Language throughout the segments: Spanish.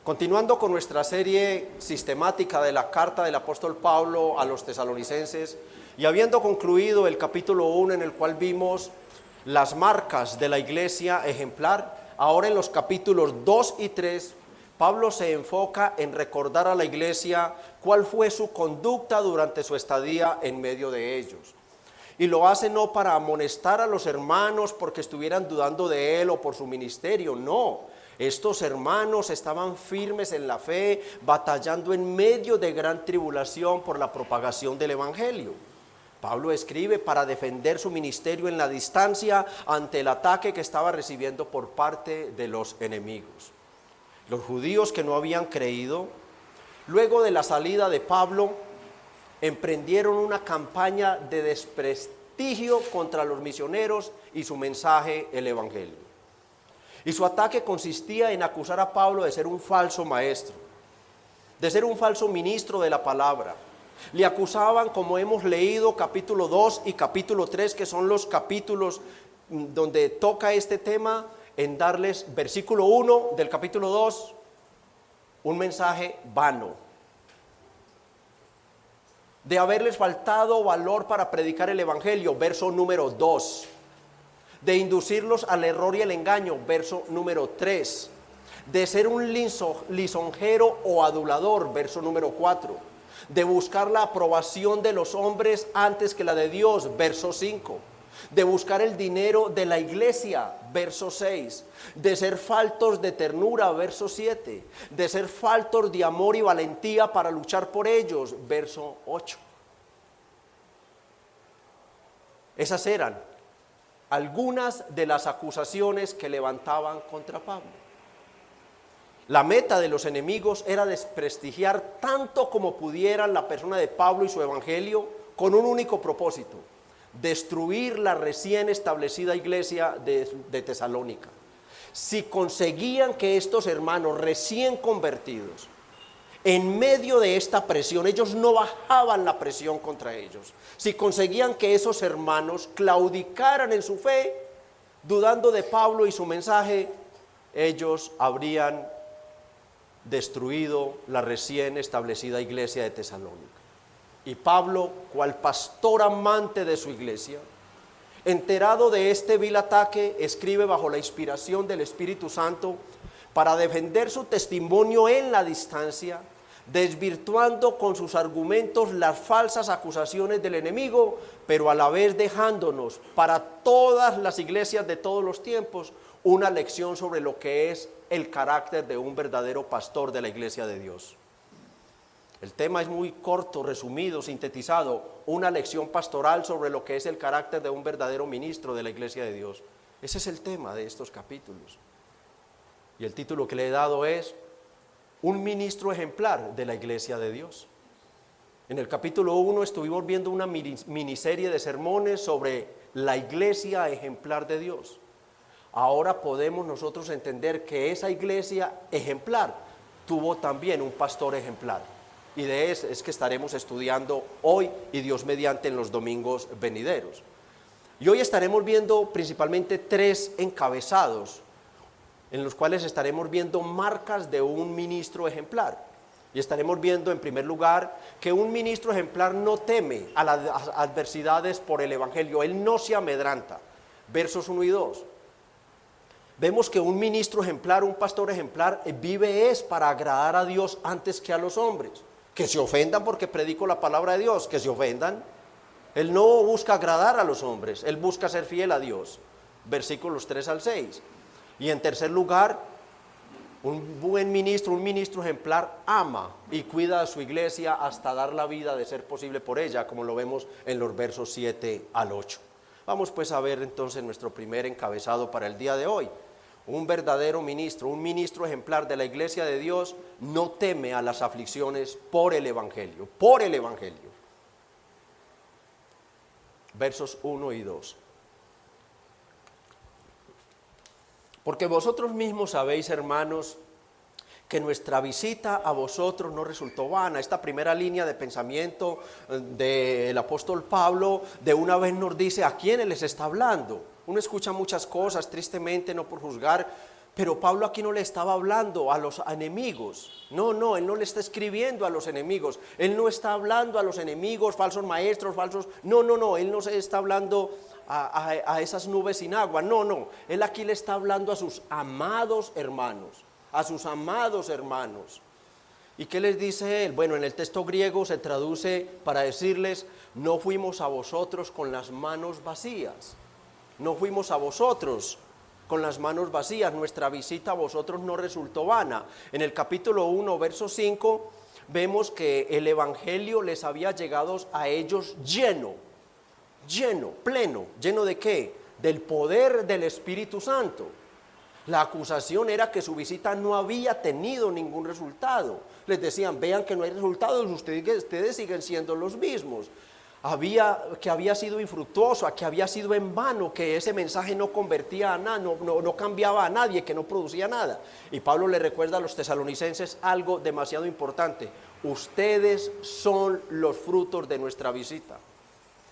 Continuando con nuestra serie sistemática de la carta del apóstol Pablo a los tesalonicenses y habiendo concluido el capítulo 1 en el cual vimos las marcas de la iglesia ejemplar, ahora en los capítulos 2 y 3 Pablo se enfoca en recordar a la iglesia cuál fue su conducta durante su estadía en medio de ellos. Y lo hace no para amonestar a los hermanos porque estuvieran dudando de él o por su ministerio, no. Estos hermanos estaban firmes en la fe, batallando en medio de gran tribulación por la propagación del evangelio. Pablo escribe para defender su ministerio en la distancia ante el ataque que estaba recibiendo por parte de los enemigos. Los judíos que no habían creído, luego de la salida de Pablo, emprendieron una campaña de desprestigio contra los misioneros y su mensaje, el evangelio. Y su ataque consistía en acusar a Pablo de ser un falso maestro, de ser un falso ministro de la palabra. Le acusaban, como hemos leído, capítulo 2 y capítulo 3, que son los capítulos donde toca este tema, en darles, versículo 1 del capítulo 2, un mensaje vano. De haberles faltado valor para predicar el evangelio, verso número 2. De inducirlos al error y el engaño, verso número 3. De ser un lisonjero o adulador, verso número 4. De buscar la aprobación de los hombres antes que la de Dios, verso 5. De buscar el dinero de la iglesia, verso 6. De ser faltos de ternura, verso 7. De ser faltos de amor y valentía para luchar por ellos, verso 8. Esas eran algunas de las acusaciones que levantaban contra Pablo. La meta de los enemigos era desprestigiar tanto como pudieran la persona de Pablo y su evangelio con un único propósito: destruir la recién establecida iglesia de Tesalónica. Si conseguían que estos hermanos recién convertidos, en medio de esta presión, ellos no bajaban la presión contra ellos. Si conseguían que esos hermanos claudicaran en su fe, dudando de Pablo y su mensaje, ellos habrían destruido la recién establecida iglesia de Tesalónica. Y Pablo, cual pastor amante de su iglesia, enterado de este vil ataque, escribe bajo la inspiración del Espíritu Santo para defender su testimonio en la distancia, desvirtuando con sus argumentos las falsas acusaciones del enemigo, pero a la vez dejándonos para todas las iglesias de todos los tiempos una lección sobre lo que es el carácter de un verdadero pastor de la iglesia de Dios. El tema es muy corto, resumido, sintetizado: una lección pastoral sobre lo que es el carácter de un verdadero ministro de la iglesia de Dios. Ese es el tema de estos capítulos. Y el título que le he dado es un ministro ejemplar de la iglesia de Dios. En el capítulo 1 estuvimos viendo una miniserie de sermones sobre la iglesia ejemplar de Dios. Ahora podemos nosotros entender que esa iglesia ejemplar tuvo también un pastor ejemplar. Y de eso es que estaremos estudiando hoy y Dios mediante en los domingos venideros. Y hoy estaremos viendo principalmente 3 encabezados, en los cuales estaremos viendo marcas de un ministro ejemplar. Y estaremos viendo en primer lugar que un ministro ejemplar no teme a las adversidades por el evangelio, él no se amedranta. Versos 1 y 2. Vemos que un ministro ejemplar, un pastor ejemplar, vive es para agradar a Dios antes que a los hombres. Que se ofendan porque predico la palabra de Dios, que se ofendan. Él no busca agradar a los hombres, él busca ser fiel a Dios. Versículos 3 al 6. Y en tercer lugar, un buen ministro, un ministro ejemplar, ama y cuida a su iglesia hasta dar la vida de ser posible por ella, como lo vemos en los versos 7 al 8. Vamos pues a ver entonces nuestro primer encabezado para el día de hoy. Un verdadero ministro, un ministro ejemplar de la iglesia de Dios, no teme a las aflicciones por el evangelio, por el evangelio. Versos 1 y 2. Porque vosotros mismos sabéis, hermanos, que nuestra visita a vosotros no resultó vana. Esta primera línea de pensamiento del apóstol Pablo de una vez nos dice a quiénes les está hablando. Uno escucha muchas cosas, tristemente, no por juzgar, Pero Pablo aquí no le estaba hablando a los enemigos. No, él no le está escribiendo a los enemigos. Él no está hablando a los enemigos, falsos maestros, falsos. No, él no se está hablando a esas nubes sin agua. No, él aquí le está hablando a sus amados hermanos. A sus amados hermanos. ¿Y qué les dice él? Bueno, en el texto griego se traduce para decirles: no fuimos a vosotros con las manos vacías. No fuimos a vosotros con las manos vacías, nuestra visita a vosotros no resultó vana. En el capítulo 1, verso 5, vemos que el evangelio les había llegado a ellos lleno, pleno. ¿Lleno de qué? Del poder del Espíritu Santo. La acusación era que su visita no había tenido ningún resultado. Les decían: vean que no hay resultados, ustedes siguen siendo los mismos. Que había sido infructuoso, que había sido en vano, que ese mensaje no convertía a nada, no cambiaba a nadie, que no producía nada. Y Pablo le recuerda a los tesalonicenses algo demasiado importante: ustedes son los frutos de nuestra visita.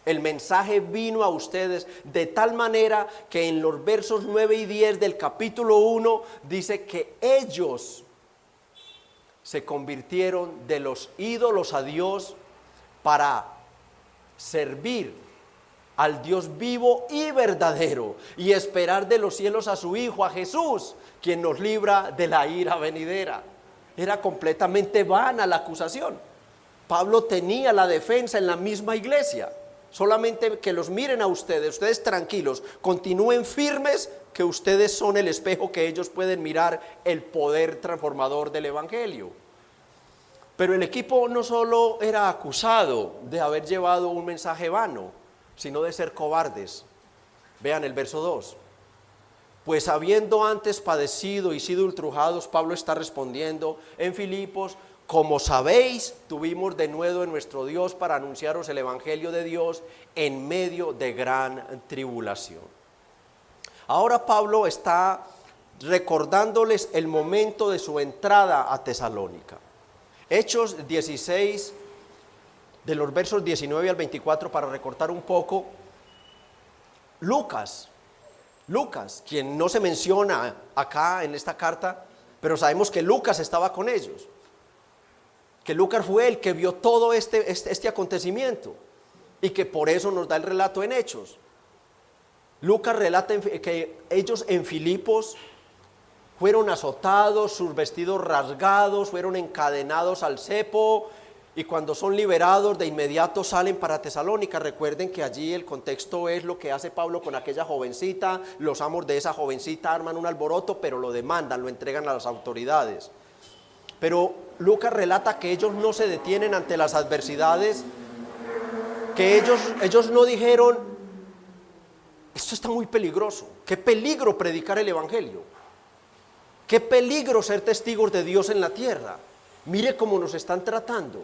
El mensaje vino a ustedes de tal manera que en los versos 9 y 10 del capítulo 1 dice que ellos se convirtieron de los ídolos a Dios para servir al Dios vivo y verdadero y esperar de los cielos a su Hijo, a Jesús, quien nos libra de la ira venidera. Era completamente vana la acusación. Pablo tenía la defensa en la misma iglesia. Solamente que los miren a ustedes tranquilos, continúen firmes, que ustedes son el espejo que ellos pueden mirar el poder transformador del evangelio. Pero el equipo no solo era acusado de haber llevado un mensaje vano, sino de ser cobardes. Vean el verso 2. Pues habiendo antes padecido y sido ultrajados, Pablo está respondiendo en Filipos: como sabéis, tuvimos denuedo en nuestro Dios para anunciaros el evangelio de Dios en medio de gran tribulación. Ahora Pablo está recordándoles el momento de su entrada a Tesalónica. Hechos 16, de los versos 19 al 24, para recortar un poco. Lucas, quien no se menciona acá en esta carta, pero sabemos que Lucas estaba con ellos. Que Lucas fue el que vio todo este acontecimiento y que por eso nos da el relato en Hechos. Lucas relata que ellos en Filipos fueron azotados, sus vestidos rasgados, fueron encadenados al cepo, y cuando son liberados de inmediato salen para Tesalónica. Recuerden que allí el contexto es lo que hace Pablo con aquella jovencita. Los amos de esa jovencita arman un alboroto, pero lo demandan, lo entregan a las autoridades. Pero Lucas relata que ellos no se detienen ante las adversidades, que ellos no dijeron: esto está muy peligroso, qué peligro predicar el evangelio, qué peligro ser testigos de Dios en la tierra, mire cómo nos están tratando,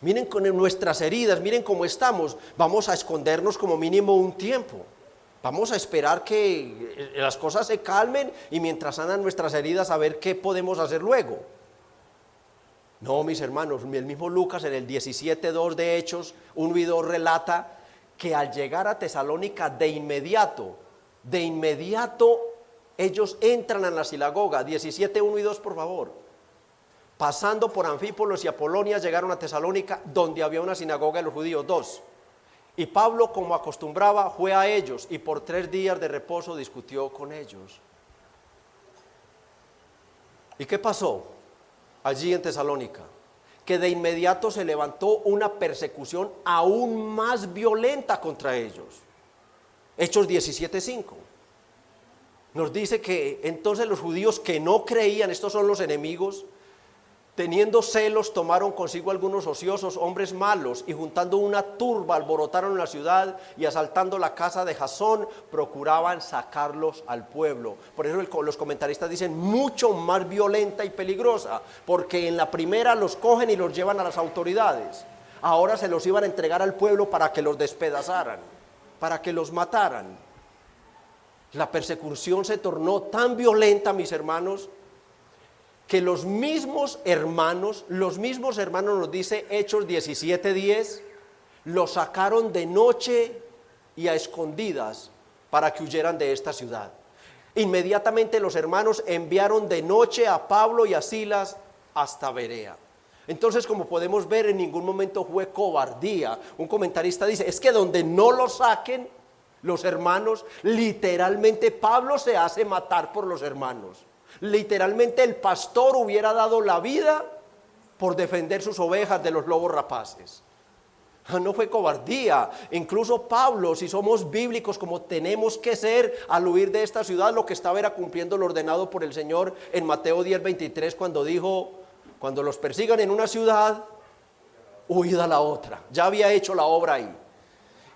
miren con nuestras heridas, miren cómo estamos, vamos a escondernos como mínimo un tiempo. Vamos a esperar que las cosas se calmen y mientras sanan nuestras heridas a ver qué podemos hacer luego. No, mis hermanos, el mismo Lucas en el 17:2 de Hechos 1 y 2 relata que al llegar a Tesalónica de inmediato ellos entran a la sinagoga. 17:1 y 2, por favor. Pasando por Anfípolis y Apolonia llegaron a Tesalónica, donde había una sinagoga de los judíos. 2. Y Pablo, como acostumbraba, fue a ellos y por 3 días de reposo discutió con ellos. ¿Y qué pasó allí en Tesalónica? Que de inmediato se levantó una persecución aún más violenta contra ellos. Hechos 17:5 nos dice que entonces los judíos que no creían, estos son los enemigos, teniendo celos, tomaron consigo algunos ociosos, hombres malos, y juntando una turba alborotaron la ciudad y asaltando la casa de Jasón, procuraban sacarlos al pueblo. Por eso los comentaristas dicen mucho más violenta y peligrosa, porque en la primera los cogen y los llevan a las autoridades. Ahora se los iban a entregar al pueblo para que los despedazaran, para que los mataran. La persecución se tornó tan violenta, mis hermanos, que los mismos hermanos nos dice Hechos 17:10, los sacaron de noche y a escondidas para que huyeran de esta ciudad. Inmediatamente los hermanos enviaron de noche a Pablo y a Silas hasta Berea. Entonces, como podemos ver, en ningún momento fue cobardía. Un comentarista dice, es que donde no lo saquen los hermanos, literalmente Pablo se hace matar por los hermanos. Literalmente el pastor hubiera dado la vida por defender sus ovejas de los lobos rapaces. No fue cobardía. Incluso Pablo, si somos bíblicos como tenemos que ser al huir de esta ciudad, lo que estaba era cumpliendo lo ordenado por el Señor en Mateo 10:23, cuando dijo, cuando los persigan en una ciudad, huid a la otra. Ya había hecho la obra ahí.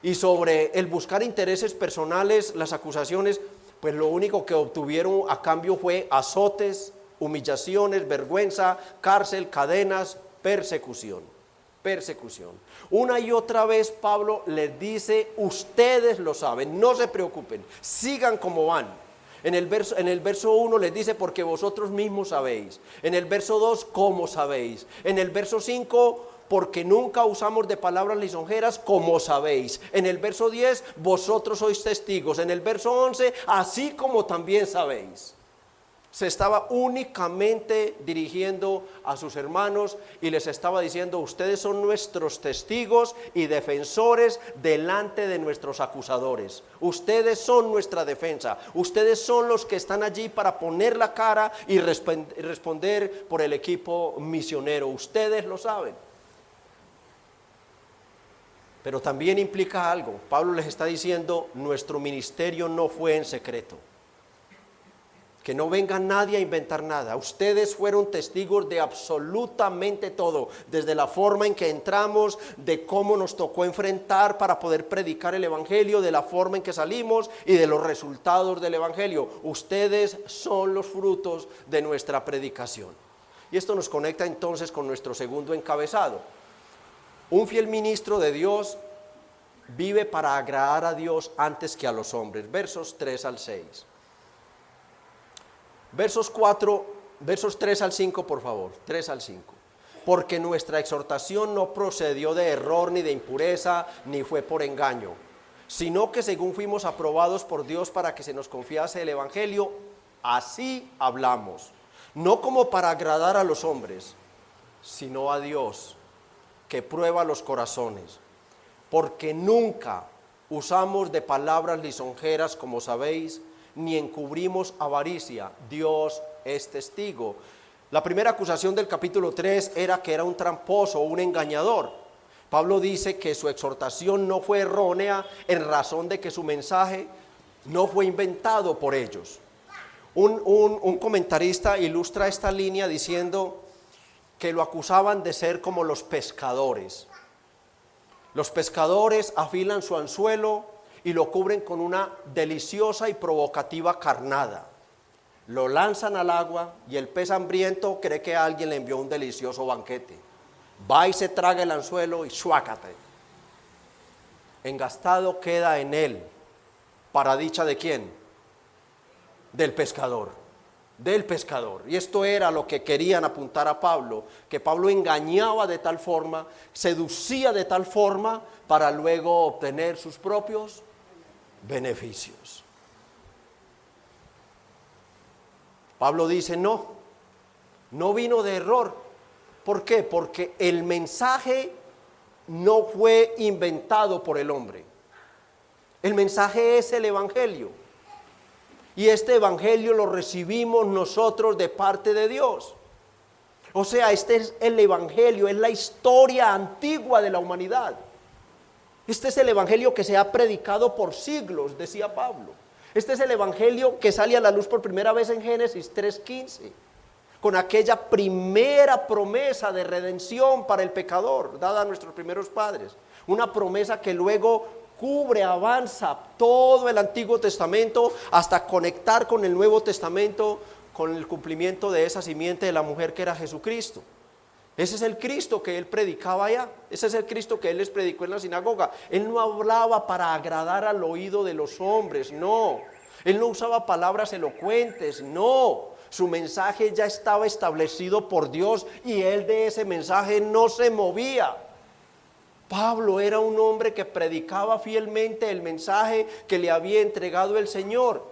Y sobre el buscar intereses personales, las acusaciones, pues lo único que obtuvieron a cambio fue azotes, humillaciones, vergüenza, cárcel, cadenas, persecución. Una y otra vez Pablo les dice, ustedes lo saben, no se preocupen, sigan como van. En el verso 1 les dice, porque vosotros mismos sabéis. En el verso 2, ¿cómo sabéis? En el verso 5, porque nunca usamos de palabras lisonjeras, como sabéis. En el verso 10, vosotros sois testigos. En el verso 11, así como también sabéis. Se estaba únicamente dirigiendo a sus hermanos y les estaba diciendo, ustedes son nuestros testigos y defensores delante de nuestros acusadores. Ustedes son nuestra defensa. Ustedes son los que están allí para poner la cara y responder por el equipo misionero. Ustedes lo saben. Pero también implica algo. Pablo les está diciendo, nuestro ministerio no fue en secreto. Que no venga nadie a inventar nada. Ustedes fueron testigos de absolutamente todo, desde la forma en que entramos, de cómo nos tocó enfrentar para poder predicar el evangelio, de la forma en que salimos y de los resultados del evangelio. Ustedes son los frutos de nuestra predicación. Y esto nos conecta entonces con nuestro segundo encabezado. Un fiel ministro de Dios vive para agradar a Dios antes que a los hombres. Versos 3 al 6. Versos 3 al 5, por favor, 3 al 5. Porque nuestra exhortación no procedió de error ni de impureza, ni fue por engaño, sino que según fuimos aprobados por Dios para que se nos confiase el evangelio, así hablamos, no como para agradar a los hombres, sino a Dios, que prueba los corazones, porque nunca usamos de palabras lisonjeras, como sabéis, ni encubrimos avaricia. Dios es testigo. La primera acusación del capítulo 3 era que era un tramposo, un engañador. Pablo dice que su exhortación no fue errónea en razón de que su mensaje no fue inventado por ellos. Un comentarista ilustra esta línea diciendo que lo acusaban de ser como los pescadores. Los pescadores afilan su anzuelo y lo cubren con una deliciosa y provocativa carnada. Lo lanzan al agua y el pez hambriento cree que alguien le envió un delicioso banquete. Va y se traga el anzuelo y ¡suácate! Engastado queda en él. ¿Para dicha de quién? Del pescador. Y esto era lo que querían apuntar a Pablo, que Pablo engañaba de tal forma, seducía de tal forma para luego obtener sus propios beneficios. Pablo dice, no vino de error. ¿Por qué? Porque el mensaje no fue inventado por el hombre. El mensaje es el evangelio. Y este evangelio lo recibimos nosotros de parte de Dios. O sea, este es el evangelio, es la historia antigua de la humanidad. Este es el evangelio que se ha predicado por siglos, decía Pablo. Este es el evangelio que sale a la luz por primera vez en Génesis 3:15, con aquella primera promesa de redención para el pecador, dada a nuestros primeros padres. Una promesa que luego cubre, avanza todo el Antiguo Testamento hasta conectar con el Nuevo Testamento, con el cumplimiento de esa simiente de la mujer que era Jesucristo. Ese es el Cristo que él predicaba allá. Ese es el Cristo que él les predicó en la sinagoga. Él no hablaba para agradar al oído de los hombres, no. Él no usaba palabras elocuentes, no. Su mensaje ya estaba establecido por Dios y él de ese mensaje no se movía. Pablo era un hombre que predicaba fielmente el mensaje que le había entregado el Señor.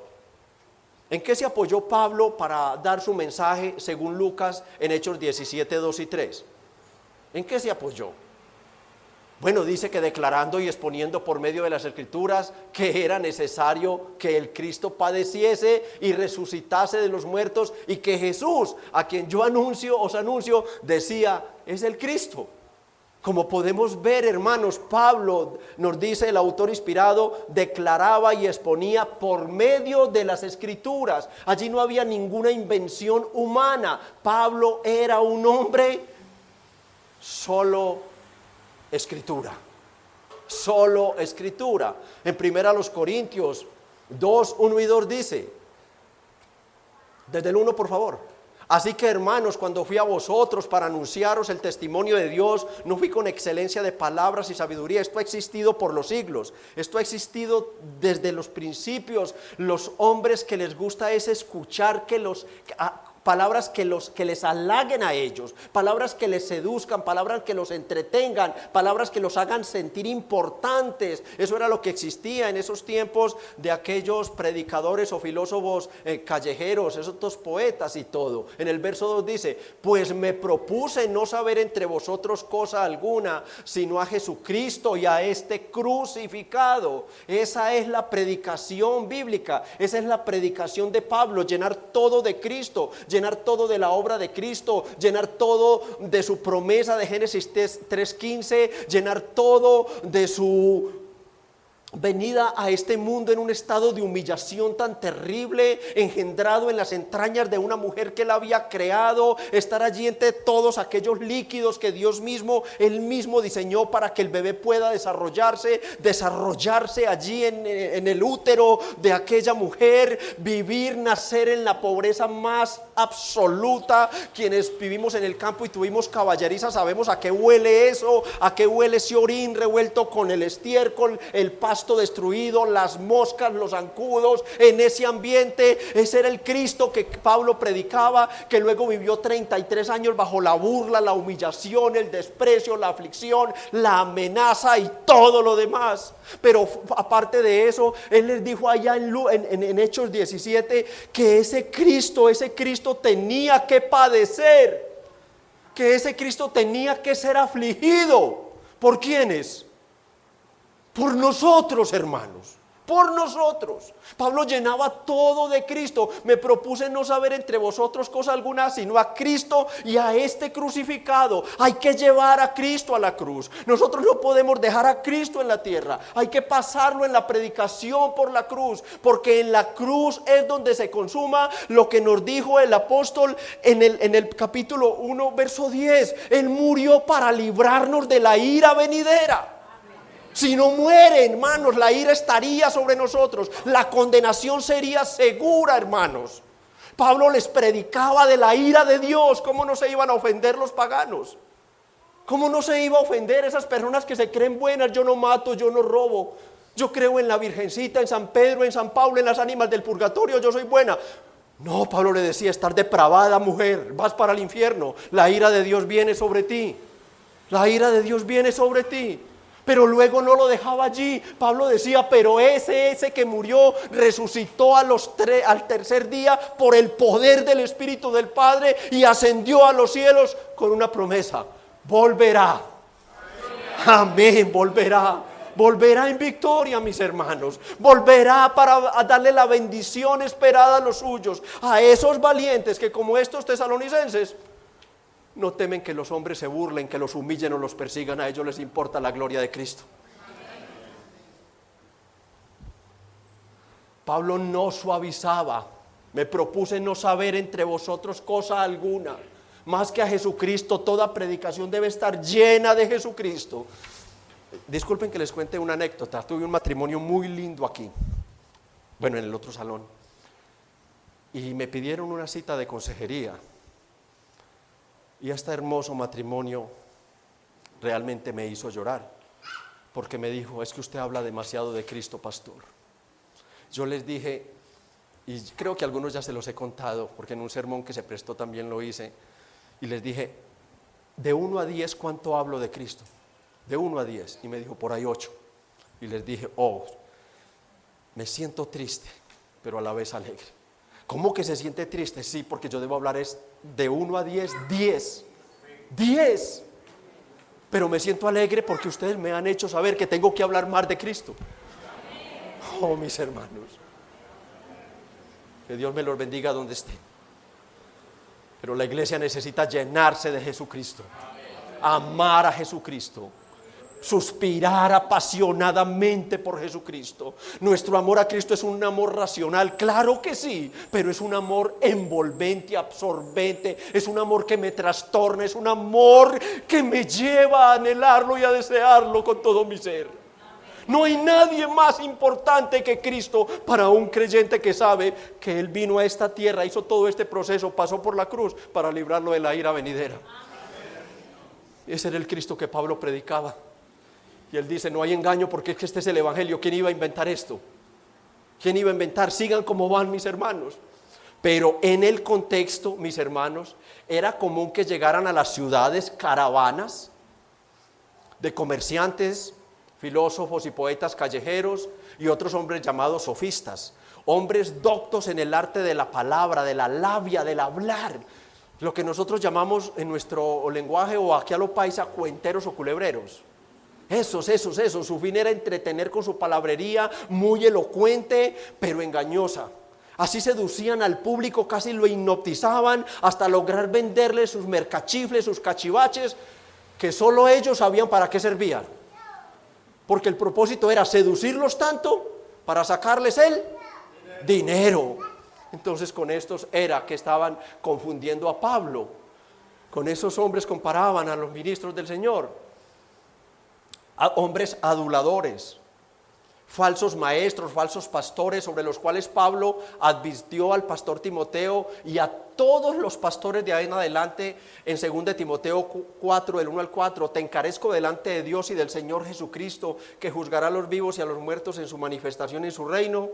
¿En qué se apoyó Pablo para dar su mensaje según Lucas en Hechos 17, 2 y 3? ¿En qué se apoyó? Bueno, dice que declarando y exponiendo por medio de las Escrituras que era necesario que el Cristo padeciese y resucitase de los muertos, y que Jesús, a quien yo os anuncio, decía, es el Cristo. Como podemos ver, hermanos, Pablo, nos dice el autor inspirado, declaraba y exponía por medio de las Escrituras. Allí no había ninguna invención humana. Pablo era un hombre solo Escritura, solo Escritura. En 1 Corintios 2, 1 y 2 dice, desde el 1 por favor: así que, hermanos, cuando fui a vosotros para anunciaros el testimonio de Dios, no fui con excelencia de palabras y sabiduría. Esto ha existido por los siglos, esto ha existido desde los principios. Los hombres que les gusta es escuchar palabras que les halaguen a ellos, palabras que les seduzcan, palabras que los entretengan, palabras que los hagan sentir importantes. Eso era lo que existía en esos tiempos de aquellos predicadores o filósofos callejeros, esos dos poetas y todo. En el verso 2 dice, pues me propuse no saber entre vosotros cosa alguna, sino a Jesucristo y a este crucificado. Esa es la predicación bíblica, esa es la predicación de Pablo: llenar todo de Cristo, llenar todo de la obra de Cristo, llenar todo de su promesa de Génesis 3:15, llenar todo de su venida a este mundo en un estado de humillación tan terrible, engendrado en las entrañas de una mujer que él había creado, estar allí entre todos aquellos líquidos que él mismo diseñó para que el bebé pueda desarrollarse allí en el útero de aquella mujer, vivir, nacer en la pobreza más absoluta. Quienes vivimos en el campo y tuvimos caballeriza sabemos a qué huele eso, a qué huele ese orín revuelto con el estiércol, el pasto destruido, las moscas, los zancudos. En ese ambiente, ese era el Cristo que Pablo predicaba, que luego vivió 33 años bajo la burla, la humillación, el desprecio, la aflicción, la amenaza y todo lo demás. Pero aparte de eso, él les dijo allá en Hechos 17 que ese Cristo tenía que padecer, que ese Cristo tenía que ser afligido. ¿Por quiénes? Por nosotros, hermanos, por nosotros. Pablo llenaba todo de Cristo. Me propuse no saber entre vosotros cosa alguna, sino a Cristo y a este crucificado. Hay que llevar a Cristo a la cruz. Nosotros no podemos dejar a Cristo en la tierra. Hay que pasarlo en la predicación por la cruz, porque en la cruz es donde se consuma lo que nos dijo el apóstol en el capítulo 1, verso 10. Él murió para librarnos de la ira venidera. Si no muere, hermanos, la ira estaría sobre nosotros, la condenación sería segura, hermanos. Pablo les predicaba de la ira de Dios. ¿Cómo no se iban a ofender los paganos? ¿Cómo no se iba a ofender esas personas que se creen buenas? Yo no mato, yo no robo, yo creo en la Virgencita, en San Pedro, en San Pablo, en las ánimas del purgatorio, yo soy buena. No, Pablo le decía, estás depravada, mujer, vas para el infierno. La ira de Dios viene sobre ti. La ira de Dios viene sobre ti. Pero luego no lo dejaba allí. Pablo decía, pero ese que murió resucitó al tercer día por el poder del Espíritu del Padre y ascendió a los cielos con una promesa: volverá. Amén, volverá. Volverá en victoria, mis hermanos. Volverá para darle la bendición esperada a los suyos, a esos valientes que, como estos tesalonicenses, no temen que los hombres se burlen, que los humillen o los persigan. A ellos les importa la gloria de Cristo. Pablo no suavizaba. Me propuse no saber entre vosotros cosa alguna, más que a Jesucristo. Toda predicación debe estar llena de Jesucristo. Disculpen que les cuente una anécdota. Tuve un matrimonio muy lindo aquí, bueno, en el otro salón, y me pidieron una cita de consejería. Y este hermoso matrimonio realmente me hizo llorar, porque me dijo: es que usted habla demasiado de Cristo, pastor. Yo les dije, y creo que a algunos ya se los he contado, porque en un sermón que se prestó también lo hice, y les dije, de 1 a 10, ¿cuánto hablo de Cristo? De 1 a 10, y me dijo, por ahí 8. Y les dije, me siento triste, pero a la vez alegre. ¿Cómo que se siente triste? Sí, porque yo debo hablar es de 1 a 10, 10. 10. Pero me siento alegre porque ustedes me han hecho saber que tengo que hablar más de Cristo. Oh, mis hermanos, que Dios me los bendiga donde estén. Pero la iglesia necesita llenarse de Jesucristo, amar a Jesucristo, suspirar apasionadamente por Jesucristo. Nuestro amor a Cristo es un amor racional, claro que sí, pero es un amor envolvente, absorbente, es un amor que me trastorna, es un amor que me lleva a anhelarlo y a desearlo con todo mi ser. No hay nadie más importante que Cristo para un creyente que sabe que Él vino a esta tierra, hizo todo este proceso, pasó por la cruz para librarlo de la ira venidera. Ese era el Cristo que Pablo predicaba. Y él dice, no hay engaño porque es que este es el evangelio. ¿Quién iba a inventar esto? ¿Quién iba a inventar? Sigan como van, mis hermanos. Pero en el contexto, mis hermanos, era común que llegaran a las ciudades caravanas de comerciantes, filósofos y poetas callejeros y otros hombres llamados sofistas, hombres doctos en el arte de la palabra, de la labia, del hablar, lo que nosotros llamamos en nuestro lenguaje o aquí a lo paisa cuenteros o culebreros. Esos, su fin era entretener con su palabrería muy elocuente pero engañosa. Así seducían al público, casi lo hipnotizaban hasta lograr venderle sus mercachifles, sus cachivaches, que solo ellos sabían para qué servían. Porque el propósito era seducirlos tanto para sacarles el dinero. Entonces con estos era que estaban confundiendo a Pablo. Con esos hombres comparaban a los ministros del Señor. A hombres aduladores, falsos maestros, falsos pastores, sobre los cuales Pablo advirtió al pastor Timoteo y a todos los pastores de ahí en adelante en 2 Timoteo 4, del 1 al 4, te encarezco delante de Dios y del Señor Jesucristo, que juzgará a los vivos y a los muertos en su manifestación en su reino.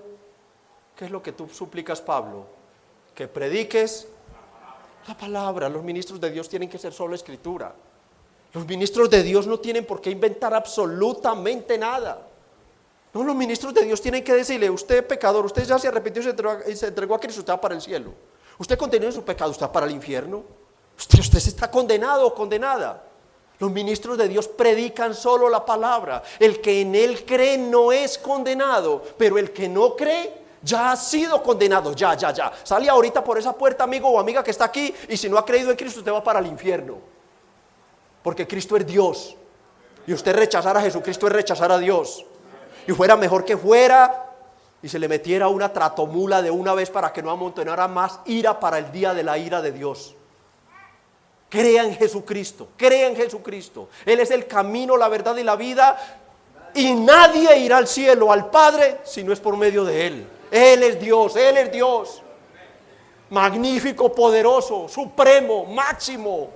¿Qué es lo que tú suplicas, Pablo? Que prediques la palabra. Los ministros de Dios tienen que ser solo escritura. Los ministros de Dios no tienen por qué inventar absolutamente nada. No, los ministros de Dios tienen que decirle, usted pecador, usted ya se arrepintió y se entregó a Cristo, usted va para el cielo. Usted contenido en su pecado, usted va para el infierno. Usted está condenado o condenada. Los ministros de Dios predican solo la palabra. El que en él cree no es condenado, pero el que no cree ya ha sido condenado, ya. Sale ahorita por esa puerta, amigo o amiga que está aquí, y si no ha creído en Cristo, usted va para el infierno. Porque Cristo es Dios. Y usted rechazar a Jesucristo es rechazar a Dios. Y fuera mejor que fuera y se le metiera una tratomula de una vez para que no amontonara más ira para el día de la ira de Dios. Crea en Jesucristo, crea en Jesucristo. Él es el camino, la verdad y la vida. Y nadie irá al cielo, al Padre, si no es por medio de Él. Él es Dios, Él es Dios. Magnífico, poderoso, supremo, máximo.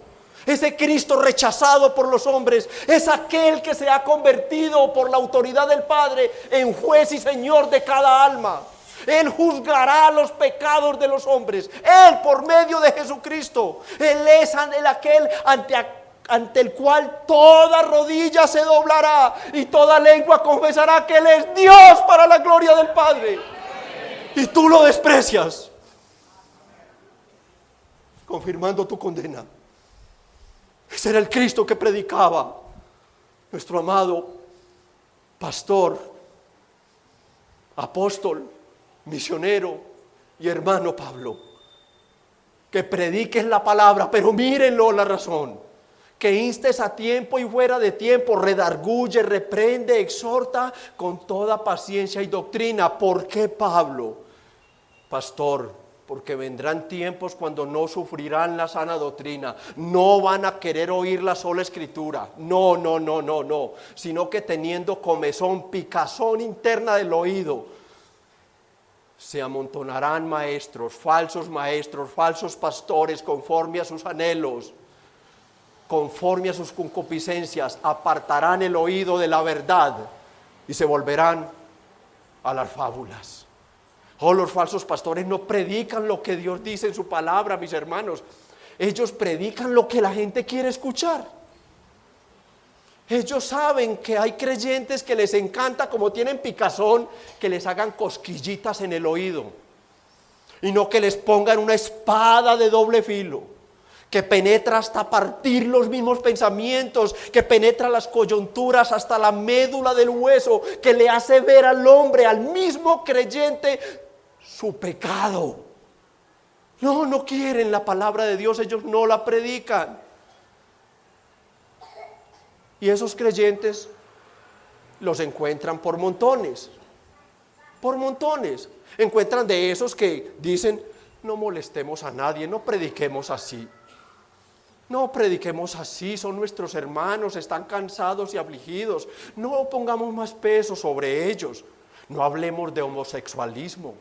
Ese Cristo rechazado por los hombres es aquel que se ha convertido por la autoridad del Padre en juez y Señor de cada alma. Él juzgará los pecados de los hombres. Él por medio de Jesucristo. Él es aquel ante el cual toda rodilla se doblará y toda lengua confesará que Él es Dios para la gloria del Padre. Y tú lo desprecias, confirmando tu condena. Ese era el Cristo que predicaba nuestro amado pastor, apóstol, misionero y hermano Pablo. Que prediques la palabra, pero mírenlo la razón. Que instes a tiempo y fuera de tiempo, redarguye, reprende, exhorta con toda paciencia y doctrina. ¿Por qué, Pablo? Pastor, porque vendrán tiempos cuando no sufrirán la sana doctrina, no van a querer oír la sola escritura, no, sino que teniendo comezón, picazón interna del oído, se amontonarán maestros, falsos pastores, conforme a sus anhelos, conforme a sus concupiscencias, apartarán el oído de la verdad y se volverán a las fábulas. Los falsos pastores no predican lo que Dios dice en su palabra, mis hermanos. Ellos predican lo que la gente quiere escuchar. Ellos saben que hay creyentes que les encanta, como tienen picazón, que les hagan cosquillitas en el oído. y no que les pongan una espada de doble filo, que penetra hasta partir los mismos pensamientos, que penetra las coyunturas hasta la médula del hueso, que le hace ver al hombre, al mismo creyente, su pecado. No quieren la palabra de Dios, ellos no la predican. Y esos creyentes los encuentran por montones. Por montones. Encuentran de esos que dicen: no molestemos a nadie, no prediquemos así. No prediquemos así, son nuestros hermanos, están cansados y afligidos. No pongamos más peso sobre ellos. No hablemos de homosexualismo,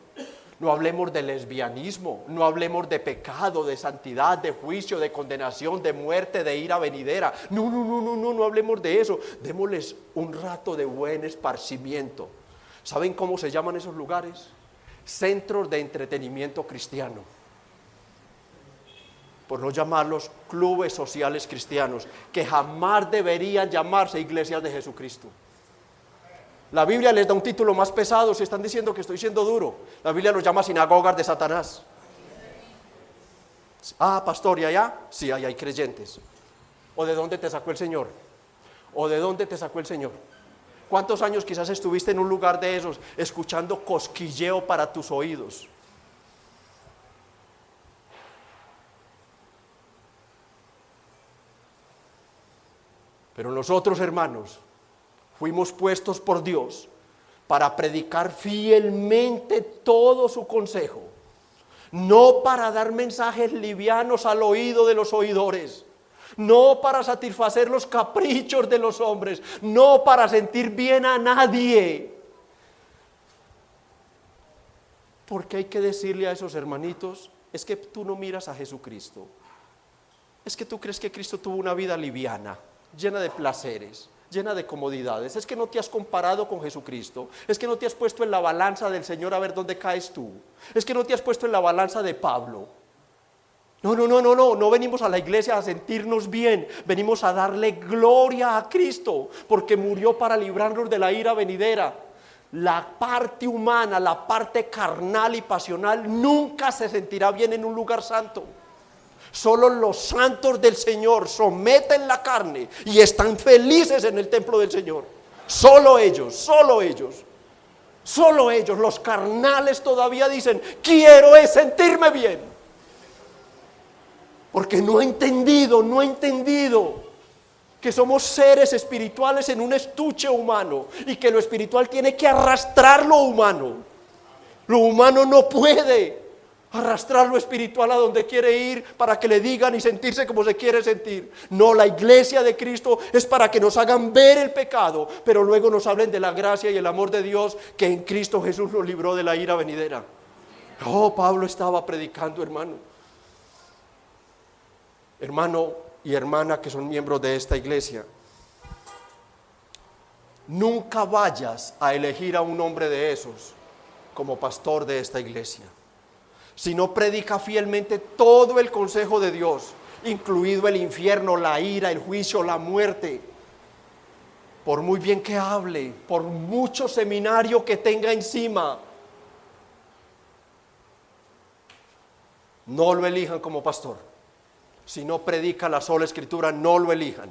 no hablemos de lesbianismo, no hablemos de pecado, de santidad, de juicio, de condenación, de muerte, de ira venidera. No hablemos de eso. Démosles un rato de buen esparcimiento. ¿Saben cómo se llaman esos lugares? Centros de entretenimiento cristiano. Por no llamarlos clubes sociales cristianos, que jamás deberían llamarse iglesias de Jesucristo. La Biblia les da un título más pesado si están diciendo que estoy siendo duro. La Biblia los llama sinagogas de Satanás. Ah, pastor, ¿y allá? Sí, allá hay creyentes. ¿O de dónde te sacó el Señor? ¿O de dónde te sacó el Señor? ¿Cuántos años quizás estuviste en un lugar de esos escuchando cosquilleo para tus oídos? Pero nosotros, hermanos, fuimos puestos por Dios para predicar fielmente todo su consejo, no para dar mensajes livianos al oído de los oidores, no para satisfacer los caprichos de los hombres, no para sentir bien a nadie. Porque hay que decirle a esos hermanitos: es que tú no miras a Jesucristo, es que tú crees que Cristo tuvo una vida liviana, llena de placeres, llena de comodidades. Es que no te has comparado con Jesucristo. Es que no te has puesto en la balanza del Señor a ver dónde caes tú. Es que no te has puesto en la balanza de Pablo. No venimos a la iglesia a sentirnos bien, venimos a darle gloria a Cristo, porque murió para librarnos de la ira venidera. La parte humana, la parte carnal y pasional nunca se sentirá bien en un lugar santo. Solo los santos del Señor someten la carne y están felices en el templo del Señor. Solo ellos. Los carnales todavía dicen: quiero es sentirme bien. Porque no he entendido que somos seres espirituales en un estuche humano y que lo espiritual tiene que arrastrar lo humano. Lo humano no puede arrastrar lo espiritual a donde quiere ir para que le digan y sentirse como se quiere sentir. No, la iglesia de Cristo es para que nos hagan ver el pecado, pero luego nos hablen de la gracia y el amor de Dios, que en Cristo Jesús nos libró de la ira venidera. Oh, Pablo estaba predicando, hermano y hermana que son miembros de esta iglesia. Nunca vayas a elegir a un hombre de esos como pastor de esta iglesia. Si no predica fielmente todo el consejo de Dios, incluido el infierno, la ira, el juicio, la muerte, por muy bien que hable, por mucho seminario que tenga encima, no lo elijan como pastor. Si no predica la sola escritura, no lo elijan.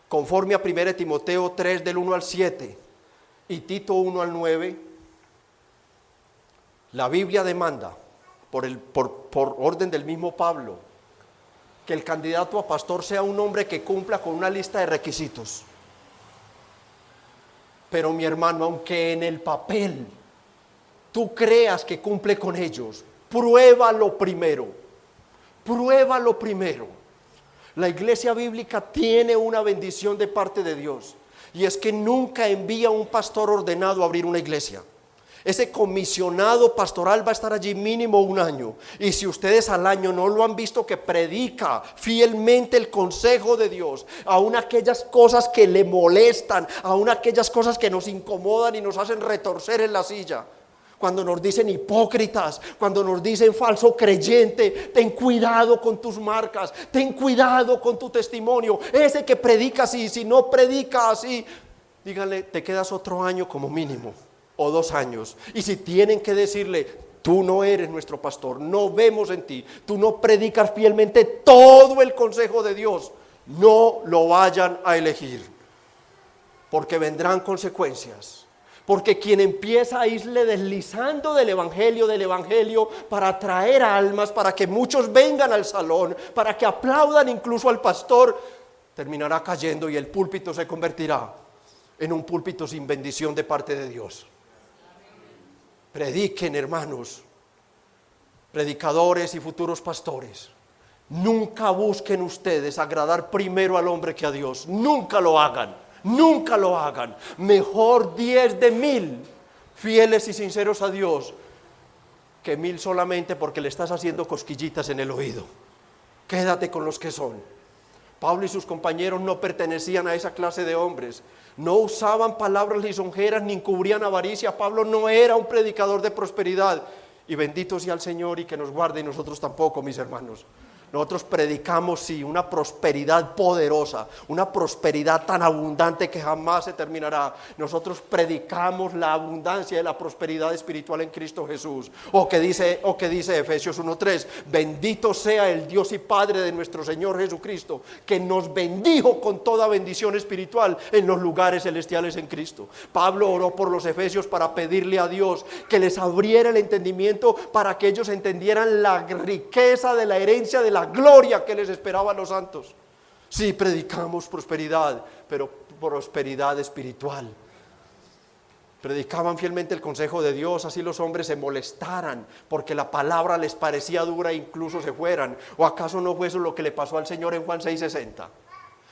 Conforme a 1 Timoteo 3 del 1 al 7 y Tito 1 al 9, la Biblia demanda, por orden del mismo Pablo, que el candidato a pastor sea un hombre que cumpla con una lista de requisitos. Pero mi hermano, aunque en el papel tú creas que cumple con ellos, pruébalo primero. La iglesia bíblica tiene una bendición de parte de Dios, y es que nunca envía un pastor ordenado a abrir una iglesia. Ese comisionado pastoral va a estar allí mínimo un año, y si ustedes al año no lo han visto que predica fielmente el consejo de Dios, aun aquellas cosas que le molestan, aun aquellas cosas que nos incomodan y nos hacen retorcer en la silla, cuando nos dicen hipócritas, cuando nos dicen falso creyente, ten cuidado con tus marcas, ten cuidado con tu testimonio. Ese que predica así, si no predica así, díganle: te quedas otro año como mínimo, o 2 años. Y si tienen que decirle: tú no eres nuestro pastor, no vemos en ti, tú no predicas fielmente todo el consejo de Dios, no lo vayan a elegir, porque vendrán consecuencias. Porque quien empieza a irle deslizando del evangelio para atraer almas, para que muchos vengan al salón, para que aplaudan incluso al pastor, terminará cayendo y el púlpito se convertirá en un púlpito sin bendición de parte de Dios. Prediquen, hermanos, predicadores y futuros pastores. Nunca busquen ustedes agradar primero al hombre que a Dios. Nunca lo hagan. Nunca lo hagan. Mejor 10 de 1000 fieles y sinceros a Dios que 1000 solamente porque le estás haciendo cosquillitas en el oído. Quédate con los que son. Pablo y sus compañeros no pertenecían a esa clase de hombres. No usaban palabras lisonjeras ni encubrían avaricia. Pablo no era un predicador de prosperidad. Y bendito sea el Señor y que nos guarde, y nosotros tampoco, mis hermanos. Nosotros predicamos, sí, una prosperidad poderosa, una prosperidad tan abundante que jamás se terminará. Nosotros predicamos la abundancia de la prosperidad espiritual en Cristo Jesús. O que dice Efesios 1:3, bendito sea el Dios y Padre de nuestro Señor Jesucristo, que nos bendijo con toda bendición espiritual en los lugares celestiales en Cristo. Pablo oró por los efesios para pedirle a Dios que les abriera el entendimiento para que ellos entendieran la riqueza de la herencia de la gloria que les esperaba a los santos. Sí, predicamos prosperidad, pero prosperidad espiritual. Predicaban fielmente el consejo de Dios, así los hombres se molestaran porque la palabra les parecía dura e incluso se fueran. ¿O acaso no fue eso lo que le pasó al Señor en Juan 6:60?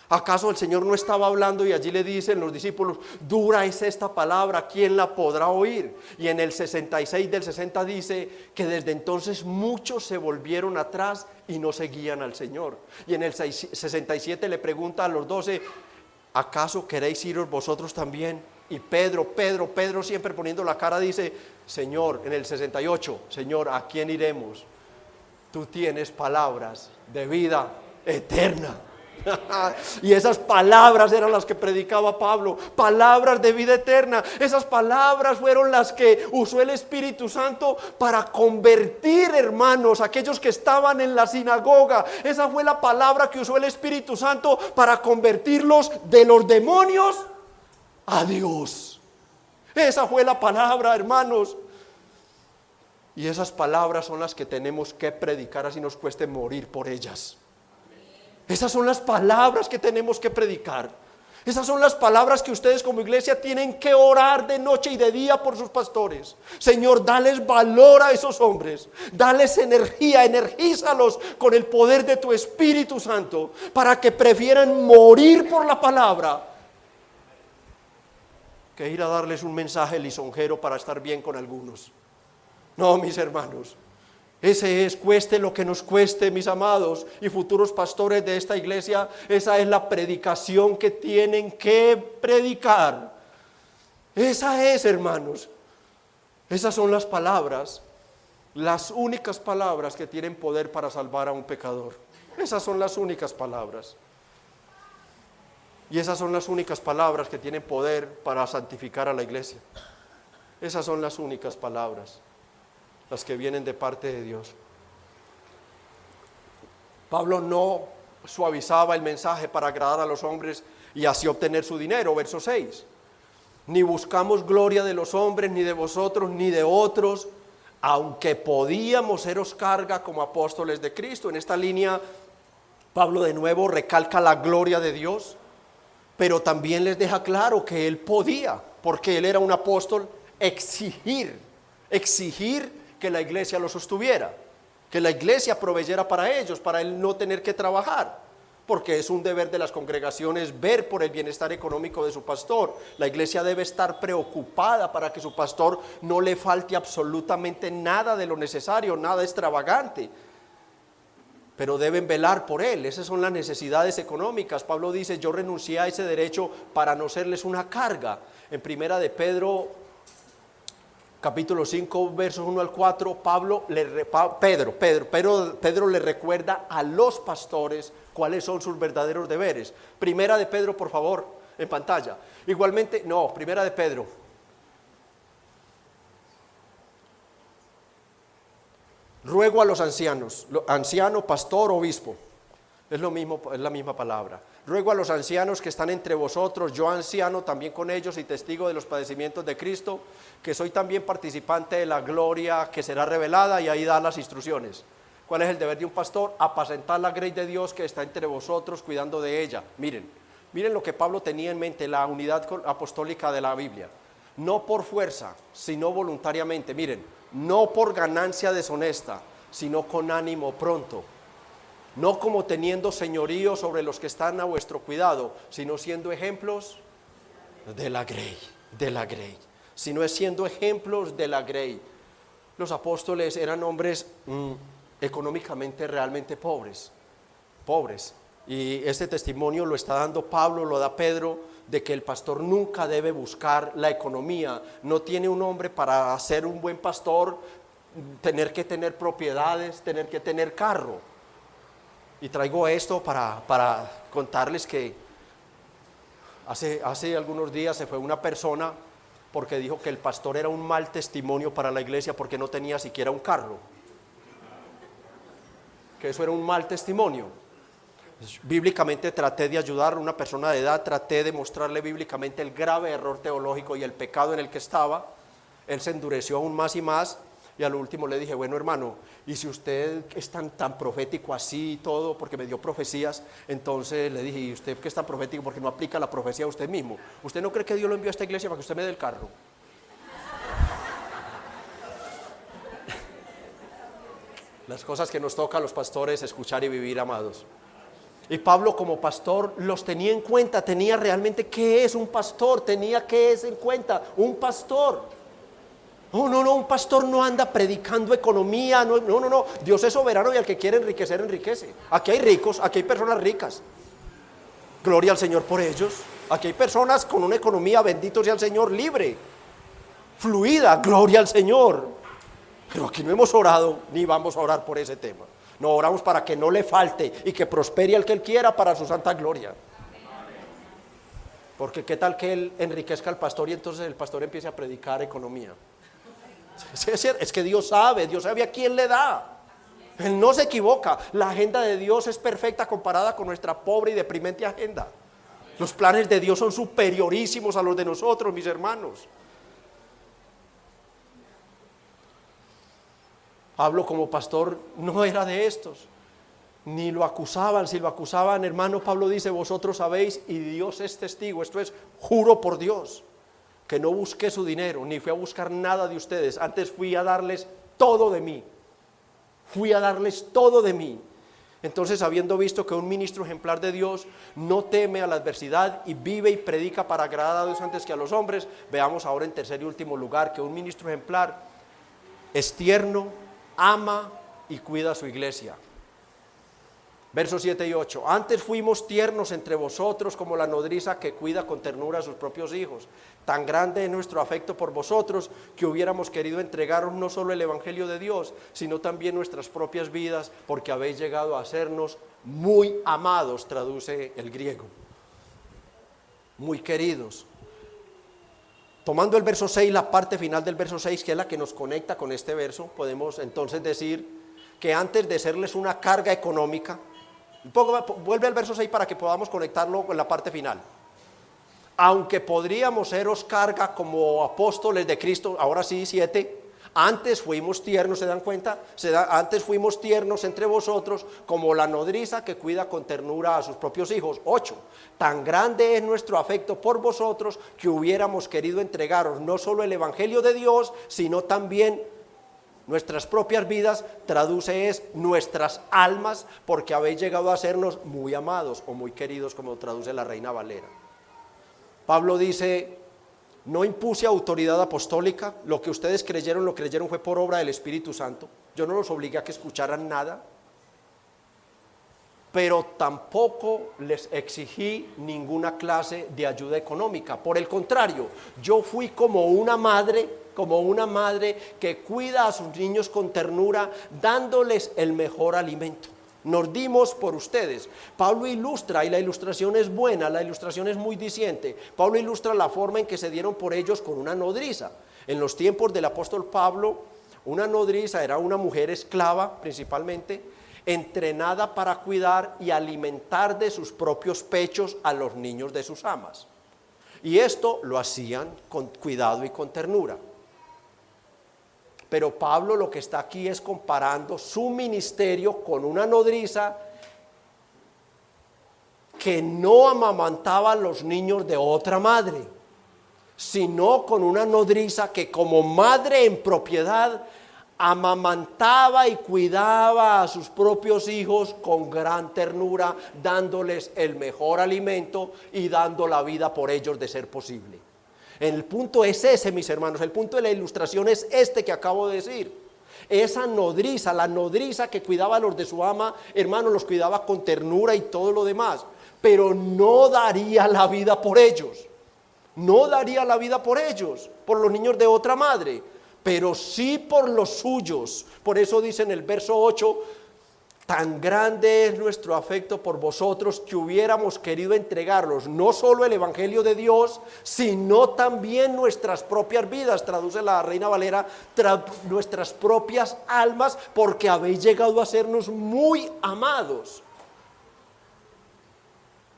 ¿Acaso el Señor no estaba hablando y allí le dicen los discípulos, dura es esta palabra, ¿quién la podrá oír? Y en el 66 del 60 dice que desde entonces muchos se volvieron atrás y no seguían al Señor. Y en el 67 le pregunta a los 12, ¿acaso queréis iros vosotros también? Y Pedro siempre poniendo la cara dice, Señor, en el 68, Señor, ¿a quién iremos? Tú tienes palabras de vida eterna. Y esas palabras eran las que predicaba Pablo, palabras de vida eterna. Esas palabras fueron las que usó el Espíritu Santo para convertir, hermanos, aquellos que estaban en la sinagoga. Esa fue la palabra que usó el Espíritu Santo para convertirlos de los demonios a Dios. Esa fue la palabra, hermanos. Y esas palabras son las que tenemos que predicar, así nos cueste morir por ellas. Esas son las palabras que tenemos que predicar. Esas son las palabras que ustedes como iglesia tienen que orar de noche y de día por sus pastores. Señor, dales valor a esos hombres, dales energía, energízalos con el poder de tu Espíritu Santo para que prefieran morir por la palabra que ir a darles un mensaje lisonjero para estar bien con algunos. No, mis hermanos. Ese es, cueste lo que nos cueste, mis amados y futuros pastores de esta iglesia, esa es la predicación que tienen que predicar. Esa es, hermanos. Esas son las palabras, las únicas palabras que tienen poder para salvar a un pecador. Esas son las únicas palabras. Y esas son las únicas palabras que tienen poder para santificar a la iglesia. Esas son las únicas palabras, las que vienen de parte de Dios. Pablo no suavizaba el mensaje para agradar a los hombres y así obtener su dinero, verso 6. Ni buscamos gloria de los hombres, ni de vosotros, ni de otros, aunque podíamos seros carga como apóstoles de Cristo. En esta línea, Pablo de nuevo recalca la gloria de Dios, pero también les deja claro que él podía, porque él era un apóstol, exigir que la iglesia lo sostuviera, que la iglesia proveyera para ellos, para él no tener que trabajar, porque es un deber de las congregaciones ver por el bienestar económico de su pastor. La iglesia debe estar preocupada para que su pastor no le falte absolutamente nada de lo necesario, nada extravagante, pero deben velar por él. Esas son las necesidades económicas. Pablo dice, yo renuncié a ese derecho para no serles una carga. En primera de Pedro, capítulo 5, versos 1 al 4, Pedro le recuerda a los pastores cuáles son sus verdaderos deberes. Primera de Pedro, por favor, en pantalla. Igualmente, primera de Pedro. Ruego a los ancianos, anciano, pastor, obispo, es lo mismo, es la misma palabra. Ruego a los ancianos que están entre vosotros, yo anciano también con ellos y testigo de los padecimientos de Cristo, que soy también participante de la gloria que será revelada, y ahí da las instrucciones. ¿Cuál es el deber de un pastor? Apacentar la grey de Dios que está entre vosotros, cuidando de ella. Miren lo que Pablo tenía en mente, la unidad apostólica de la Biblia. No por fuerza, sino voluntariamente. Miren, no por ganancia deshonesta, sino con ánimo pronto. No como teniendo señorío sobre los que están a vuestro cuidado, sino siendo ejemplos de la grey, sino es siendo ejemplos de la grey. Los apóstoles eran hombres económicamente realmente pobres, y este testimonio lo está dando Pablo, lo da Pedro, de que el pastor nunca debe buscar la economía. No tiene un hombre para ser un buen pastor tener que tener propiedades, tener que tener carro. Y traigo esto para contarles que hace algunos días se fue una persona porque dijo que el pastor era un mal testimonio para la iglesia porque no tenía siquiera un carro, que eso era un mal testimonio. Bíblicamente traté de ayudar a una persona de edad, traté de mostrarle bíblicamente el grave error teológico y el pecado en el que estaba. Él se endureció aún más y más. Y al último le dije, bueno hermano, y si usted es tan profético así y todo, porque me dio profecías, entonces le dije, ¿y usted qué es tan profético? Porque no aplica la profecía a usted mismo. ¿Usted no cree que Dios lo envió a esta iglesia para que usted me dé el carro? Las cosas que nos toca a los pastores escuchar y vivir, amados. Y Pablo como pastor los tenía en cuenta, tenía realmente qué es un pastor, tenía qué es en cuenta un pastor. No, un pastor no anda predicando economía, no, Dios es soberano y al que quiere enriquecer, enriquece. Aquí hay ricos, aquí hay personas ricas, gloria al Señor por ellos. Aquí hay personas con una economía, bendito sea el Señor, libre, fluida, gloria al Señor. Pero aquí no hemos orado, ni vamos a orar por ese tema. No, oramos para que no le falte y que prospere al que Él quiera para su santa gloria. Porque qué tal que Él enriquezca al pastor y entonces el pastor empiece a predicar economía. Es que Dios sabe a quién le da. Él no se equivoca. La agenda de Dios es perfecta comparada con nuestra pobre y deprimente agenda. Los planes de Dios son superiorísimos a los de nosotros, mis hermanos. Pablo como pastor no era de estos, ni lo acusaban. Si lo acusaban, hermano, Pablo dice, vosotros sabéis y Dios es testigo. Esto es, juro por Dios, que no busqué su dinero, ni fui a buscar nada de ustedes, antes fui a darles todo de mí. Entonces, habiendo visto que un ministro ejemplar de Dios no teme a la adversidad y vive y predica para agradar a Dios antes que a los hombres, veamos ahora en tercer y último lugar que un ministro ejemplar es tierno, ama y cuida a su iglesia. Versos 7 y 8. Antes fuimos tiernos entre vosotros como la nodriza que cuida con ternura a sus propios hijos. Tan grande es nuestro afecto por vosotros que hubiéramos querido entregaros no solo el evangelio de Dios, sino también nuestras propias vidas, porque habéis llegado a sernos muy amados, traduce el griego. Muy queridos. Tomando el verso 6, la parte final del verso 6, que es la que nos conecta con este verso, podemos entonces decir que antes de serles una carga económica, vuelve al verso 6 para que podamos conectarlo con la parte final. Aunque podríamos seros carga como apóstoles de Cristo, ahora sí 7, antes fuimos tiernos, ¿se dan cuenta? Antes fuimos tiernos entre vosotros como la nodriza que cuida con ternura a sus propios hijos. 8, tan grande es nuestro afecto por vosotros que hubiéramos querido entregaros no solo el evangelio de Dios, sino también nuestras propias vidas, traduce es nuestras almas, porque habéis llegado a sernos muy amados o muy queridos, como traduce la Reina Valera. Pablo dice, no impuse autoridad apostólica, lo que ustedes lo creyeron fue por obra del Espíritu Santo. Yo no los obligué a que escucharan nada, pero tampoco les exigí ninguna clase de ayuda económica. Por el contrario, yo fui como una madre que cuida a sus niños con ternura, dándoles el mejor alimento. Nos dimos por ustedes. Pablo ilustra, y la ilustración es buena, la ilustración es muy diciente. Pablo ilustra la forma en que se dieron por ellos con una nodriza. En los tiempos del apóstol Pablo, Una nodriza era una mujer esclava principalmente, entrenada para cuidar y alimentar de sus propios pechos a los niños de sus amas. Y esto lo hacían con cuidado y con ternura. Pero Pablo lo que está aquí es comparando su ministerio con una nodriza que no amamantaba a los niños de otra madre, sino con una nodriza que como madre en propiedad amamantaba y cuidaba a sus propios hijos con gran ternura, dándoles el mejor alimento y dando la vida por ellos de ser posible. El punto es ese, mis hermanos, el punto de la ilustración es este que acabo de decir. Esa nodriza, la nodriza que cuidaba a los de su ama, hermanos, los cuidaba con ternura y todo lo demás, pero no daría la vida por ellos. No daría la vida por ellos, por los niños de otra madre, pero sí por los suyos. Por eso dice en el verso 8, tan grande es nuestro afecto por vosotros que hubiéramos querido entregarlos no solo el evangelio de Dios, sino también nuestras propias vidas, traduce la Reina Valera, nuestras propias almas, porque habéis llegado a sernos muy amados.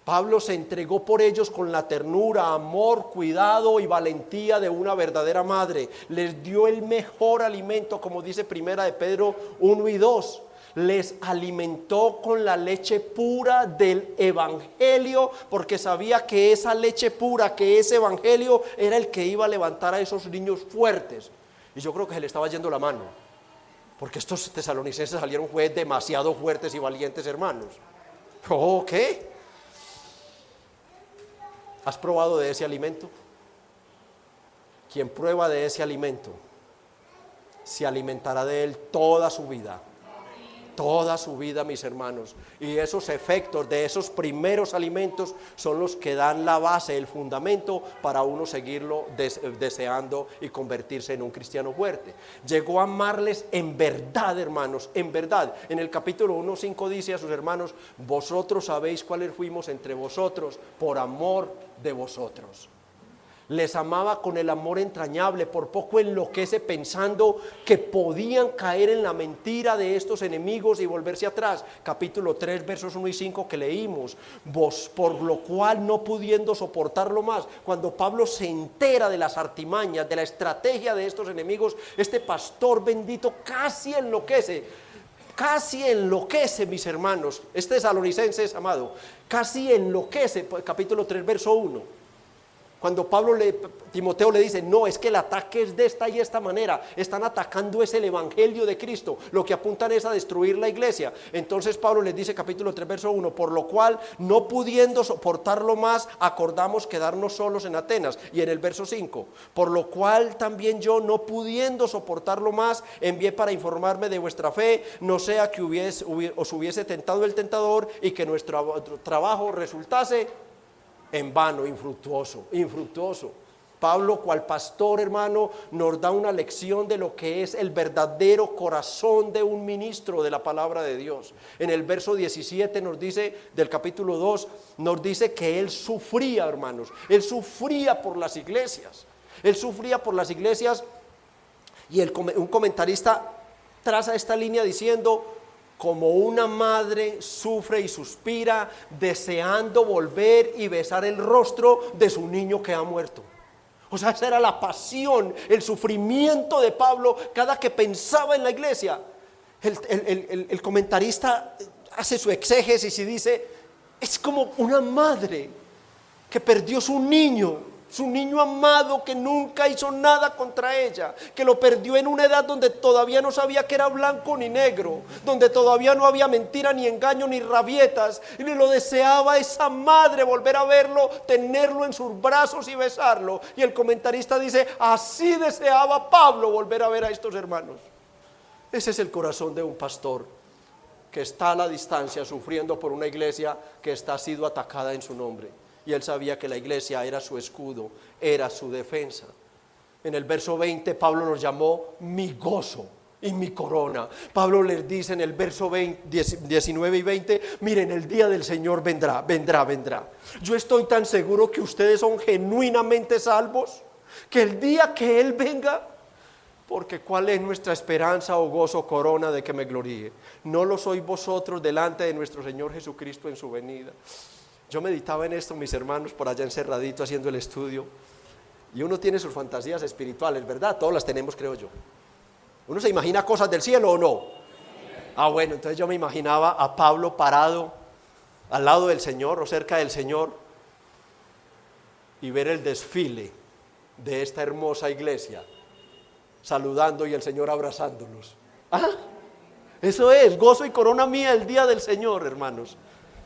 Pablo se entregó por ellos con la ternura, amor, cuidado y valentía de una verdadera madre. Les dio el mejor alimento, como dice Primera de Pedro 1 y 2. Les alimentó con la leche pura del evangelio, porque sabía que esa leche pura, que ese evangelio era el que iba a levantar a esos niños fuertes. Y yo creo que se le estaba yendo la mano, porque estos tesalonicenses salieron demasiado fuertes y valientes, hermanos. ¿Qué? ¿Has probado de ese alimento? Quien prueba de ese alimento se alimentará de él toda su vida. Toda su vida, mis hermanos. Y esos efectos de esos primeros alimentos son los que dan la base, el fundamento para uno seguirlo deseando y convertirse en un cristiano fuerte. Llegó a amarles en verdad, hermanos, en verdad. En el capítulo 1:5 dice a sus hermanos: vosotros sabéis cuáles fuimos entre vosotros por amor de vosotros. Les amaba con el amor entrañable, por poco enloquece pensando que podían caer en la mentira de estos enemigos y volverse atrás. Capítulo 3, versos 1 y 5 que leímos. Vos, por lo cual no pudiendo soportarlo más, cuando Pablo se entera de las artimañas, de la estrategia de estos enemigos, este pastor bendito casi enloquece, mis hermanos. Este tesalonicenses, amado, casi enloquece. Capítulo 3, verso 1. Cuando Timoteo le dice: no, es que el ataque es de esta y esta manera, están atacando es el evangelio de Cristo, lo que apuntan es a destruir la iglesia. Entonces Pablo les dice, capítulo 3, verso 1, por lo cual, no pudiendo soportarlo más, acordamos quedarnos solos en Atenas. Y en el verso 5, por lo cual también yo, no pudiendo soportarlo más, envié para informarme de vuestra fe, no sea que os hubiese tentado el tentador y que nuestro trabajo resultase en vano, infructuoso. Pablo, cual pastor, hermano, nos da una lección de lo que es el verdadero corazón de un ministro de la palabra de Dios. En el verso 17 nos dice, del capítulo 2, nos dice que él sufría, hermanos, él sufría por las iglesias. Y un comentarista traza esta línea diciendo: como una madre sufre y suspira deseando volver y besar el rostro de su niño que ha muerto. O sea, esa era la pasión, el sufrimiento de Pablo cada que pensaba en la iglesia. El comentarista hace su exégesis y dice: es como una madre que perdió su niño amado, que nunca hizo nada contra ella, que lo perdió en una edad donde todavía no sabía que era blanco ni negro, donde todavía no había mentira ni engaño ni rabietas, y lo deseaba esa madre volver a verlo, tenerlo en sus brazos y besarlo. Y el comentarista dice: así deseaba Pablo volver a ver a estos hermanos. Ese es el corazón de un pastor que está a la distancia sufriendo por una iglesia que está siendo atacada en su nombre. Y él sabía que la iglesia era su escudo, era su defensa. En el verso 20 Pablo los llamó mi gozo y mi corona. Pablo les dice en el verso 19 y 20: miren, el día del Señor vendrá. Yo estoy tan seguro que ustedes son genuinamente salvos, que el día que Él venga, Porque ¿cuál es nuestra esperanza o gozo o corona de que me gloríe? ¿No lo sois vosotros delante de nuestro Señor Jesucristo en su venida? Yo meditaba en esto, mis hermanos, por allá encerradito haciendo el estudio. Y uno tiene sus fantasías espirituales, ¿verdad? Todas las tenemos, creo yo. ¿Uno se imagina cosas del cielo o no? Ah, bueno, entonces yo me imaginaba a Pablo parado al lado del Señor o cerca del Señor y ver el desfile de esta hermosa iglesia, saludando y el Señor abrazándolos. Ah, eso es gozo y corona mía el día del Señor, hermanos.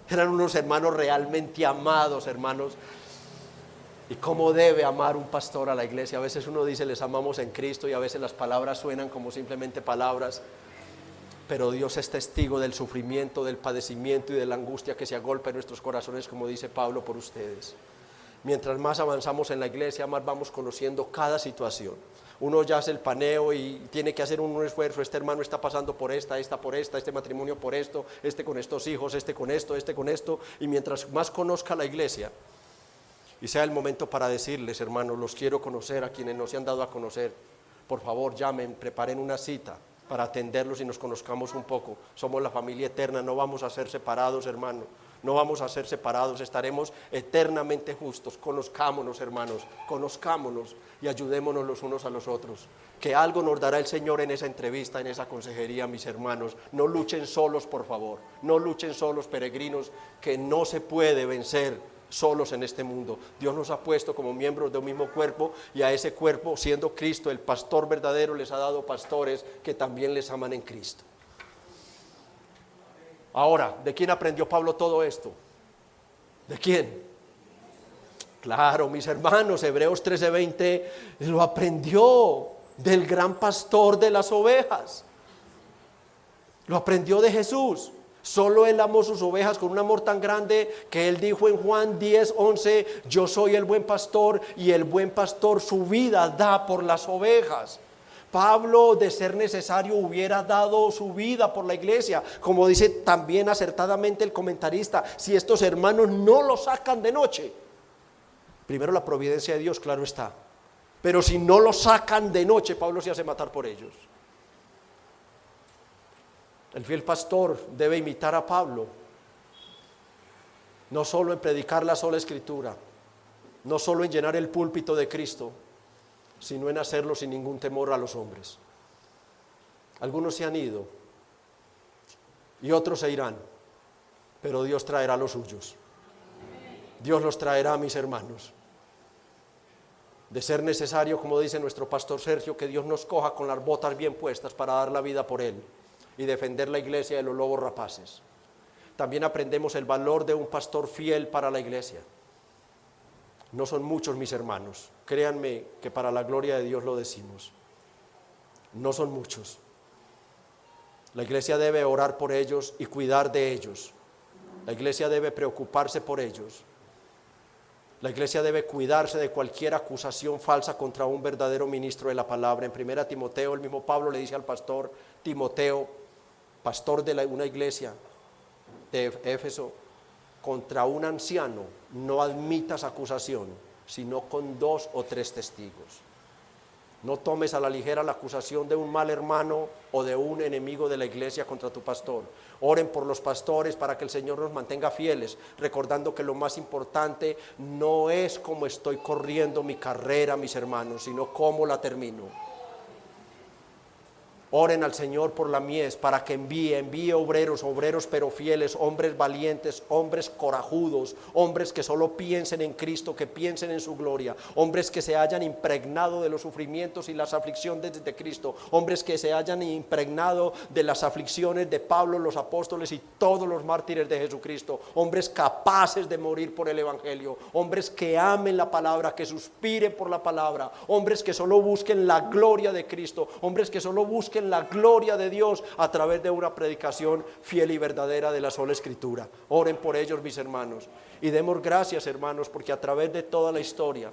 Eran unos hermanos realmente amados, hermanos. ¿Y cómo debe amar un pastor a la iglesia? A veces uno dice les amamos en Cristo y a veces las palabras suenan como simplemente palabras, pero Dios es testigo del sufrimiento, del padecimiento y de la angustia que se agolpa en nuestros corazones, como dice Pablo, por ustedes. Mientras más avanzamos en la iglesia, más vamos conociendo cada situación. Uno ya hace el paneo y tiene que hacer un esfuerzo. Este hermano está pasando por esta por esta, este matrimonio por esto, este con estos hijos, este con esto, este con esto. Y mientras más conozca la iglesia, y sea el momento para decirles, hermanos, los quiero conocer a quienes no se han dado a conocer, por favor llamen, preparen una cita para atenderlos y nos conozcamos un poco. Somos la familia eterna, no vamos a ser separados, hermano. No vamos a ser separados, estaremos eternamente justos. Conozcámonos, hermanos, conozcámonos y ayudémonos los unos a los otros. Que algo nos dará el Señor en esa entrevista, en esa consejería, mis hermanos. No luchen solos, por favor. No luchen solos, peregrinos, que no se puede vencer solos en este mundo. Dios nos ha puesto como miembros de un mismo cuerpo y a ese cuerpo, siendo Cristo el pastor verdadero, les ha dado pastores que también les aman en Cristo. Ahora, ¿de quién aprendió Pablo todo esto? ¿De quién? Claro, mis hermanos, Hebreos 13:20 lo aprendió del gran pastor de las ovejas. Lo aprendió de Jesús. Solo Él amó sus ovejas con un amor tan grande que Él dijo en Juan 10:11, yo soy el buen pastor y el buen pastor su vida da por las ovejas. Pablo, de ser necesario, hubiera dado su vida por la iglesia, como dice también acertadamente el comentarista, si estos hermanos no lo sacan de noche. Primero la providencia de Dios, claro está, pero si no lo sacan de noche, Pablo se hace matar por ellos. El fiel pastor debe imitar a Pablo, no solo en predicar la sola escritura, no solo en llenar el púlpito de Cristo, sino en hacerlo sin ningún temor a los hombres. Algunos se han ido y otros se irán, pero Dios traerá los suyos. Dios los traerá, mis hermanos. De ser necesario, como dice nuestro pastor Sergio, que Dios nos coja con las botas bien puestas para dar la vida por Él y defender la iglesia de los lobos rapaces. También aprendemos el valor de un pastor fiel para la iglesia. No son muchos, mis hermanos, créanme que para la gloria de Dios lo decimos. No son muchos. La iglesia debe orar por ellos y cuidar de ellos. La iglesia debe preocuparse por ellos. La iglesia debe cuidarse de cualquier acusación falsa contra un verdadero ministro de la palabra. En 1 Timoteo, el mismo Pablo le dice al pastor Timoteo, pastor de una iglesia de Éfeso, contra un anciano no admitas acusación, sino con 2 o 3 testigos. No tomes a la ligera la acusación de un mal hermano o de un enemigo de la iglesia contra tu pastor. Oren por los pastores para que el Señor nos mantenga fieles, recordando que lo más importante no es cómo estoy corriendo mi carrera, mis hermanos, sino cómo la termino. Oren al Señor por la mies para que envíe obreros pero fieles, hombres valientes, hombres corajudos, hombres que solo piensen en Cristo, que piensen en su gloria, hombres que se hayan impregnado de los sufrimientos y las aflicciones de Cristo, hombres que se hayan impregnado de las aflicciones de Pablo, los apóstoles y todos los mártires de Jesucristo, hombres capaces de morir por el Evangelio, hombres que amen la palabra, que suspiren por la palabra, hombres que solo busquen la gloria de Cristo, hombres que solo busquen la gloria de Dios a través de una predicación fiel y verdadera de la sola escritura. Oren por ellos, mis hermanos, y demos gracias, hermanos, porque a través de toda la historia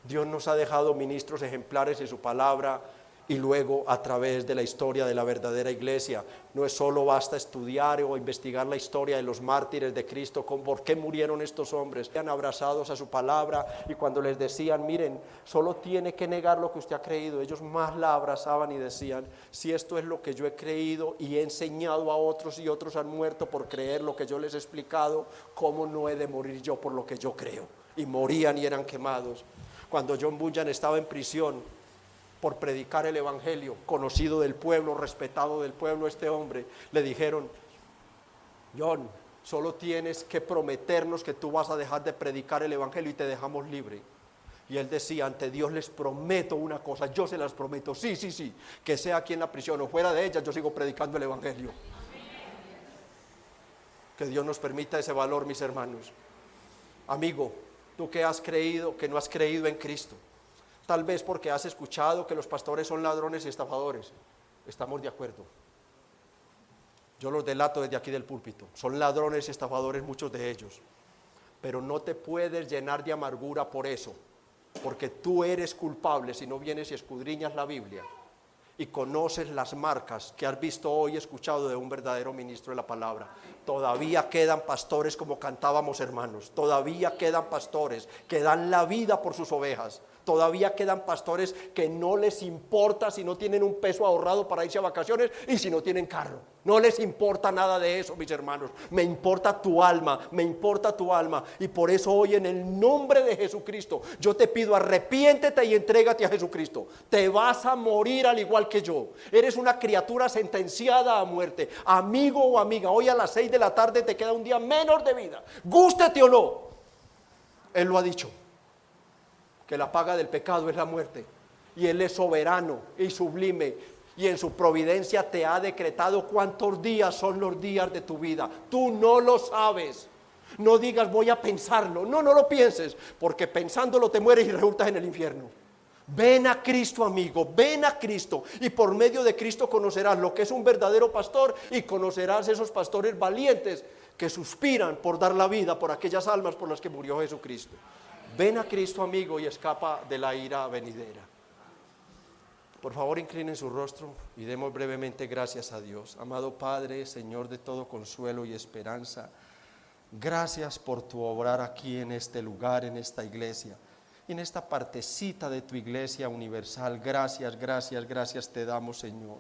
Dios nos ha dejado ministros ejemplares de su palabra Y luego, a través de la historia de la verdadera iglesia, no es solo basta estudiar o investigar la historia de los mártires de Cristo, con por qué murieron estos hombres, eran abrazados a su palabra, y cuando les decían, miren, solo tiene que negar lo que usted ha creído, ellos más la abrazaban y decían, si esto es lo que yo he creído y he enseñado a otros y otros han muerto por creer lo que yo les he explicado, ¿cómo no he de morir yo por lo que yo creo? Y morían y eran quemados. Cuando John Bunyan estaba en prisión por predicar el evangelio, conocido del pueblo, respetado del pueblo, este hombre, le dijeron, John, solo tienes que prometernos que tú vas a dejar de predicar el evangelio y te dejamos libre. Y él decía, ante Dios les prometo una cosa, yo se las prometo, sí, que sea aquí en la prisión o fuera de ella, yo sigo predicando el evangelio. Que Dios nos permita ese valor, mis hermanos. Amigo, tú que has creído, que no has creído en Cristo, tal vez porque has escuchado que los pastores son ladrones y estafadores. Estamos de acuerdo. Yo los delato desde aquí del púlpito. Son ladrones y estafadores muchos de ellos. Pero no te puedes llenar de amargura por eso, porque tú eres culpable si no vienes y escudriñas la Biblia y conoces las marcas que has visto hoy y escuchado de un verdadero ministro de la palabra. Todavía quedan pastores, como cantábamos, hermanos. Todavía quedan pastores que dan la vida por sus ovejas. Todavía quedan pastores que no les importa si no tienen un peso ahorrado para irse a vacaciones y si no tienen carro. No les importa nada de eso, mis hermanos. Me importa tu alma, me importa tu alma. Y por eso hoy, en el nombre de Jesucristo, yo te pido, arrepiéntete y entrégate a Jesucristo. Te vas a morir al igual que yo. Eres una criatura sentenciada a muerte. Amigo o amiga, hoy a las 6 de la tarde te queda un día menos de vida. Gústete o no. Él lo ha dicho, que la paga del pecado es la muerte, y Él es soberano y sublime, y en su providencia te ha decretado cuántos días son los días de tu vida. Tú no lo sabes. No digas voy a pensarlo, no lo pienses, porque pensándolo te mueres y resultas en el infierno. Ven a Cristo, amigo, ven a Cristo, y por medio de Cristo conocerás lo que es un verdadero pastor, y conocerás esos pastores valientes que suspiran por dar la vida por aquellas almas por las que murió Jesucristo. Ven a Cristo, amigo, y escapa de la ira venidera. Por favor, inclinen su rostro y demos brevemente gracias a Dios. Amado Padre, Señor de todo consuelo y esperanza, gracias por tu obrar aquí en este lugar, en esta iglesia, y en esta partecita de tu iglesia universal. Gracias te damos, Señor.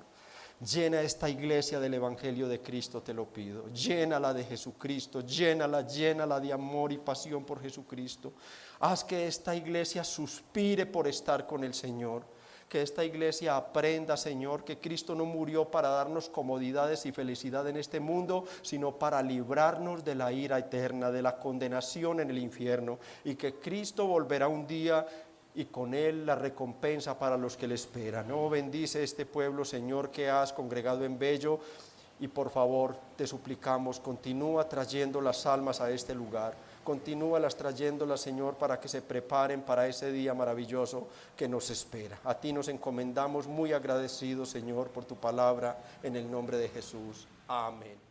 Llena esta iglesia del Evangelio de Cristo, te lo pido. Llénala de Jesucristo, llénala de amor y pasión por Jesucristo. Haz que esta iglesia suspire por estar con el Señor. Que esta iglesia aprenda, Señor, que Cristo no murió para darnos comodidades y felicidad en este mundo, sino para librarnos de la ira eterna, de la condenación en el infierno, y que Cristo volverá un día y con Él la recompensa para los que le esperan. Oh, bendice este pueblo, Señor, que has congregado en Bello, y por favor te suplicamos, continúa trayendo las almas a este lugar. Continúalas trayéndolas, Señor, para que se preparen para ese día maravilloso que nos espera. A ti nos encomendamos, muy agradecidos, Señor, por tu palabra, en el nombre de Jesús. Amén.